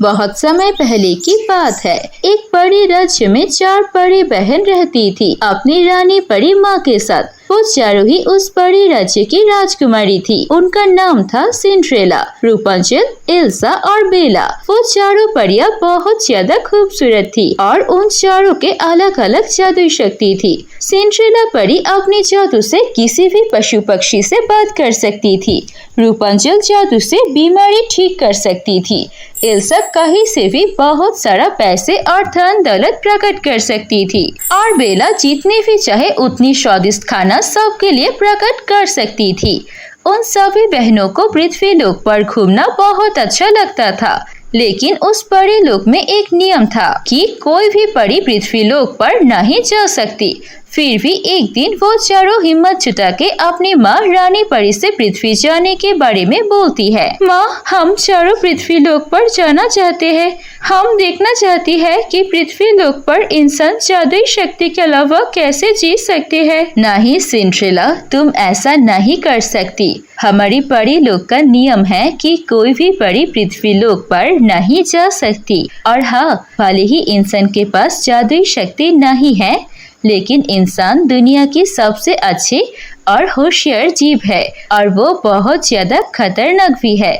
बहुत समय पहले की बात है। एक परी राज्य में 4 परी बहन रहती थी अपनी रानी परी माँ के साथ। वो चारों ही उस परी राज्य की राजकुमारी थी। उनका नाम था सिंड्रेला, रूपांचल, एल्सा और बेला। वो चारों परियां बहुत ज्यादा खूबसूरत थी और उन चारों के अलग अलग जादुई शक्ति थी। सिंड्रेला परी अपने जादू से किसी भी पशु पक्षी से बात कर सकती थी। रूपांचल जादू से बीमारी ठीक कर सकती थी। एल्सा कहीं से भी बहुत सारा पैसे और धन दौलत प्रकट कर सकती थी और बेला जितनी भी चाहे उतनी स्वादिष्ट खाना सबके लिए प्रकट कर सकती थी। उन सभी बहनों को पृथ्वी लोक पर घूमना बहुत अच्छा लगता था, लेकिन उस परी लोक में एक नियम था कि कोई भी परी पृथ्वी लोक पर नहीं जा सकती। फिर भी एक दिन वो चारों हिम्मत जुटा के अपनी माँ रानी परी से पृथ्वी जाने के बारे में बोलती है। माँ, हम चारों पृथ्वी लोक पर जाना चाहते हैं। हम देखना चाहती है कि पृथ्वी लोक पर इंसान जादुई शक्ति के अलावा कैसे जी सकते हैं। नहीं सिंड्रेला, तुम ऐसा नहीं कर सकती। हमारी परी लोक का नियम है कि कोई भी परी पृथ्वी लोक पर नहीं जा सकती। और हाँ, भले ही इंसान के पास जादुई शक्ति नहीं है, लेकिन इंसान दुनिया की सबसे अच्छी और होशियार जीव है और वो बहुत ज्यादा खतरनाक भी है।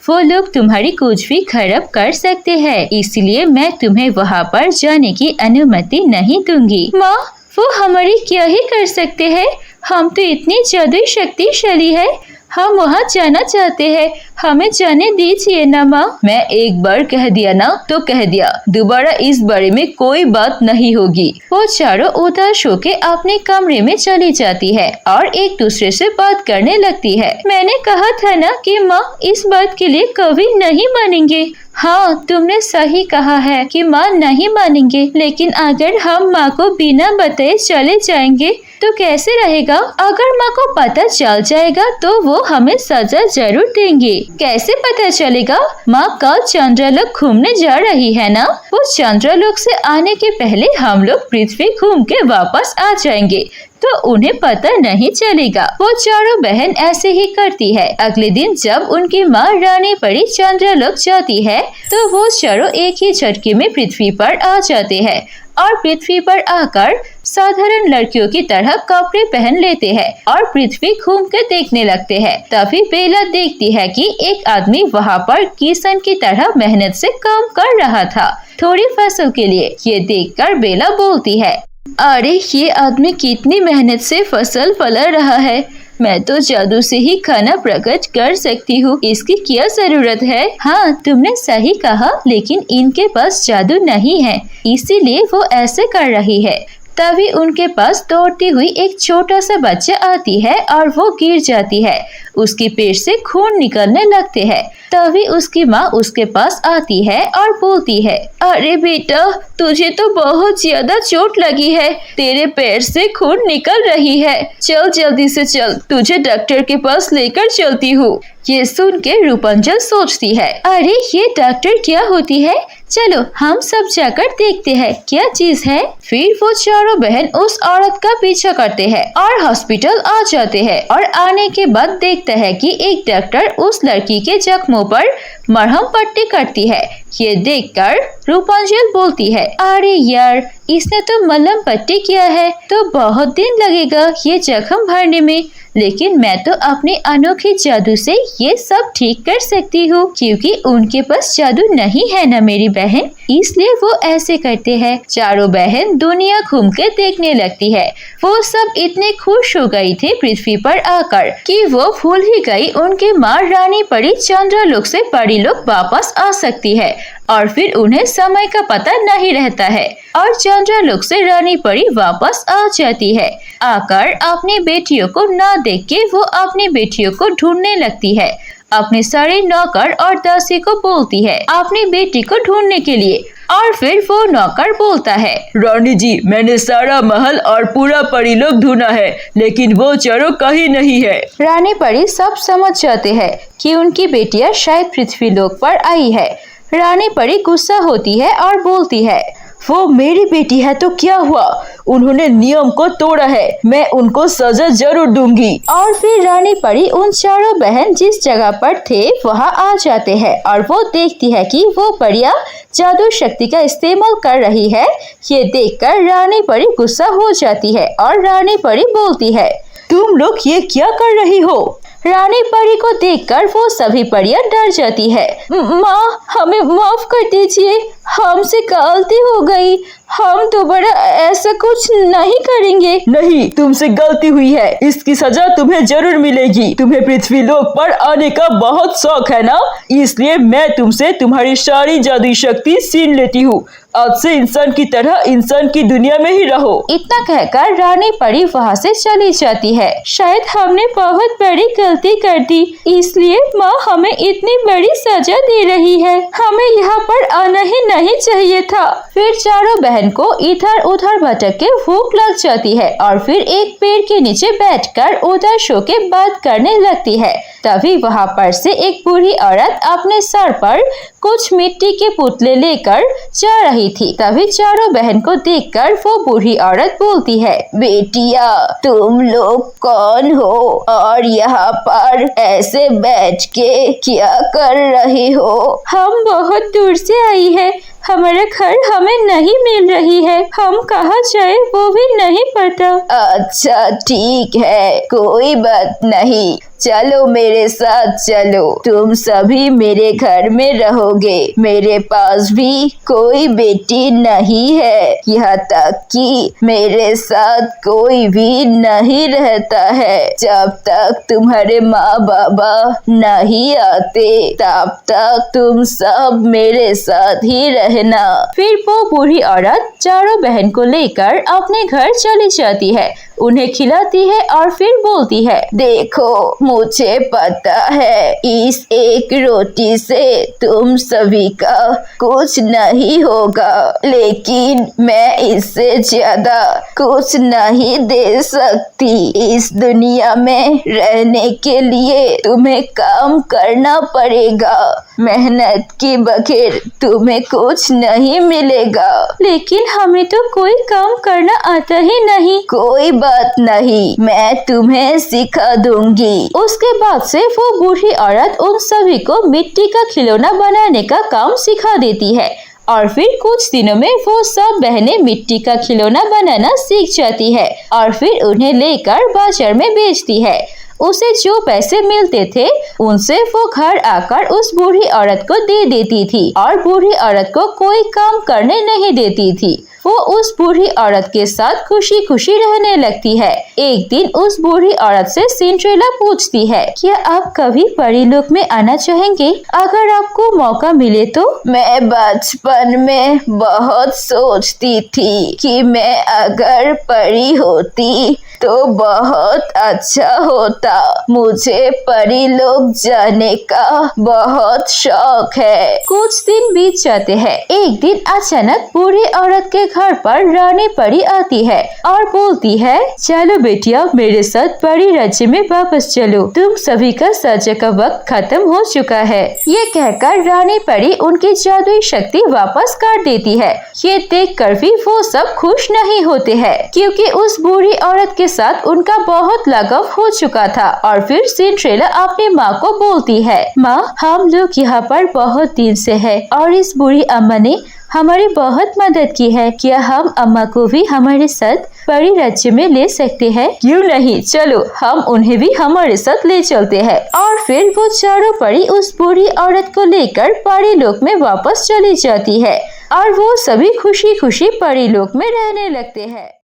वो लोग तुम्हारी कुछ भी खराब कर सकते हैं, इसलिए मैं तुम्हें वहाँ पर जाने की अनुमति नहीं दूंगी। माँ, वो हमारी क्या ही कर सकते हैं? हम तो इतनी जादुई शक्तिशाली है। हम वहाँ जाना चाहते हैं, हमें जाने दीजिए ना माँ। मैं एक बार कह दिया ना तो कह दिया, दोबारा इस बारे में कोई बात नहीं होगी। वो चारों उदास होके अपने कमरे में चली जाती है और एक दूसरे से बात करने लगती है। मैंने कहा था ना कि माँ इस बात के लिए कभी नहीं मानेंगे। हाँ, तुमने सही कहा है कि माँ नहीं मानेंगे, लेकिन अगर हम माँ को बिना बताए चले जाएंगे तो कैसे रहेगा? अगर माँ को पता चल जाएगा तो वो हमें सजा जरूर देंगे। कैसे पता चलेगा? माँ कल चंद्रलोक घूमने जा रही है ना। वो चंद्रलोक से आने के पहले हम लोग पृथ्वी घूम के वापस आ जाएंगे तो उन्हें पता नहीं चलेगा। वो चारों बहन ऐसे ही करती है। अगले दिन जब उनकी माँ रानी परी चंद्रलोक जाती है तो वो चारों एक ही झटके में पृथ्वी पर आ जाते हैं और पृथ्वी पर आकर साधारण लड़कियों की तरह कपड़े पहन लेते हैं और पृथ्वी घूम के देखने लगते हैं। तभी बेला देखती है कि एक आदमी वहाँ पर किसान की तरह मेहनत से काम कर रहा था थोड़ी फसल के लिए। ये देखकर बेला बोलती है, अरे ये आदमी कितनी मेहनत से फसल फला रहा है। मैं तो जादू से ही खाना प्रकट कर सकती हूँ, इसकी क्या जरूरत है? हाँ, तुमने सही कहा, लेकिन इनके पास जादू नहीं है, इसीलिए वो ऐसे कर रही है। तभी उनके पास दौड़ती हुई एक छोटा सा बच्चा आती है और वो गिर जाती है। उसकी पेट से खून निकलने लगते हैं। तभी उसकी माँ उसके पास आती है और बोलती है, अरे बेटा, तुझे तो बहुत ज्यादा चोट लगी है, तेरे पैर से खून निकल रही है। चल जल्दी से चल, तुझे डॉक्टर के पास लेकर चलती हूँ। ये सुन के रूपांचल सोचती है, अरे ये डॉक्टर क्या होती है? चलो हम सब जाकर देखते हैं क्या चीज है। फिर वो चारों बहन उस औरत का पीछा करते हैं और हॉस्पिटल आ जाते हैं और आने के बाद देखता है कि एक डॉक्टर उस लड़की के जख्मों पर मरहम पट्टी करती है। ये देखकर रूपांचल बोलती है, अरे यार, इसने तो मलहम पट्टी किया है तो बहुत दिन लगेगा ये जख्म भरने में, लेकिन मैं तो अपने अनोखे जादू से ये सब ठीक कर सकती हूँ, क्योंकि उनके पास जादू नहीं है ना मेरी बहन, इसलिए वो ऐसे करते हैं। चारों बहन दुनिया घूम के देखने लगती है। वो सब इतने खुश हो गई थी पृथ्वी पर आकर कि वो भूल ही गई उनकी माँ रानी परी चंद्रलोक से परी लोक वापस आ सकती है और फिर उन्हें समय का पता नहीं रहता है और चंद्रलोक से रानी परी वापस आ जाती है। आकर अपनी बेटियों को न देख के वो अपनी बेटियों को ढूंढने लगती है। अपने सारे नौकर और दासी को बोलती है अपनी बेटी को ढूंढने के लिए और फिर वो नौकर बोलता है, रानी जी, मैंने सारा महल और पूरा परी लोक ढूंढा है, लेकिन वो चारों कहीं नहीं है। रानी परी सब समझ जाते हैं कि उनकी बेटियां शायद पृथ्वी लोक पर आई है। रानी परी गुस्सा होती है और बोलती है, वो मेरी बेटी है तो क्या हुआ, उन्होंने नियम को तोड़ा है, मैं उनको सजा जरूर दूंगी। और फिर रानी परी उन चारों बहन जिस जगह पर थे वहाँ आ जाते हैं और वो देखती है कि वो परियां जादू शक्ति का इस्तेमाल कर रही है। ये देखकर रानी परी गुस्सा हो जाती है और रानी परी बोलती है, तुम लोग ये क्या कर रही हो? रानी परी को देखकर वो सभी परियां डर जाती है। माँ, हमें माफ कर दीजिए, हमसे गलती हो गई, हम दोबारा ऐसा कुछ नहीं करेंगे। नहीं, तुमसे गलती हुई है, इसकी सजा तुम्हें जरूर मिलेगी। तुम्हें पृथ्वी लोक पर आने का बहुत शौक है ना, इसलिए मैं तुमसे तुम्हारी सारी जादुई शक्ति छीन लेती हूँ। आज से इंसान की तरह इंसान की दुनिया में ही रहो। इतना कहकर रानी परी वहाँ से चली जाती है। शायद हमने बहुत बड़ी गलती कर दी, इसलिए माँ हमें इतनी बड़ी सजा दे रही है, हमें यहाँ पर आना ही नहीं चाहिए था। फिर चारों बहन को इधर उधर भटक के भूख लग जाती है और फिर एक पेड़ के नीचे बैठकर उदास होकर बात करने लगती है। तभी वहाँ पर से एक बूढ़ी औरत अपने सर पर कुछ मिट्टी के पुतले लेकर जा रही थी। तभी चारों बहन को देखकर वो बूढ़ी औरत बोलती है, बेटिया तुम लोग कौन हो और यहाँ पर ऐसे बैठ के क्या कर रही हो? हम बहुत दूर से आई है, हमारा घर हमें नहीं मिल रही है, हम कहाँ जाए वो भी नहीं पता। अच्छा ठीक है, कोई बात नहीं, चलो मेरे साथ चलो, तुम सभी मेरे घर में रहोगे। मेरे पास भी कोई बेटी नहीं है, यहाँ तक कि मेरे साथ कोई भी नहीं रहता है। जब तक तुम्हारे माँ बाबा नहीं आते तब तक तुम सब मेरे साथ ही रहना। फिर वो बूढ़ी औरत चारों बहन को लेकर अपने घर चली जाती है, उन्हें खिलाती है और फिर बोलती है, देखो मुझे पता है इस एक रोटी से तुम सभी का कुछ नहीं होगा, लेकिन मैं इससे ज्यादा कुछ नहीं दे सकती। इस दुनिया में रहने के लिए तुम्हें काम करना पड़ेगा, मेहनत के बगैर तुम्हें कुछ नहीं मिलेगा। लेकिन हमें तो कोई काम करना आता ही नहीं। कोई बात नहीं, मैं तुम्हें सिखा दूंगी। उसके बाद से वो बूढ़ी औरत उन सभी को मिट्टी का खिलौना बनाने का काम सिखा देती है और फिर कुछ दिनों में वो सब बहनें मिट्टी का खिलौना बनाना सीख जाती है और फिर उन्हें लेकर बाजार में बेचती है। उसे जो पैसे मिलते थे उनसे वो घर आकर उस बूढ़ी औरत को दे देती थी और बूढ़ी औरत को कोई काम करने नहीं देती थी। वो उस बूढ़ी औरत के साथ खुशी खुशी रहने लगती है। एक दिन उस बूढ़ी औरत से सिंड्रेला पूछती है, क्या आप कभी परी लोक में आना चाहेंगे? अगर आपको मौका मिले तो। मैं बचपन में बहुत सोचती थी कि मैं अगर परी होती तो बहुत अच्छा होता। मुझे परी लोक जाने का बहुत शौक है। कुछ दिन बीत जाते हैं। एक दिन अचानक बूढ़ी औरत के घर पर रानी परी आती है और बोलती है, चलो बेटिया मेरे साथ परी राज्य में वापस चलो, तुम सभी का सजा का वक्त खत्म हो चुका है। ये कहकर रानी परी उनकी जादुई शक्ति वापस कर देती है। ये देखकर भी वो सब खुश नहीं होते हैं, क्योंकि उस बूढ़ी औरत के साथ उनका बहुत लगाव हो चुका था। और फिर सिंड्रेला अपनी माँ को बोलती है, माँ हम लोग यहाँ पर बहुत दिन से है और इस बूढ़ी अम्मा ने हमारी बहुत मदद की है, क्या हम अम्मा को भी हमारे साथ परी राज्य में ले सकते हैं? क्यों नहीं, चलो हम उन्हें भी हमारे साथ ले चलते हैं। और फिर वो चारों परी उस बूढ़ी औरत को लेकर परी लोक में वापस चली जाती है और वो सभी खुशी खुशी परी लोक में रहने लगते हैं।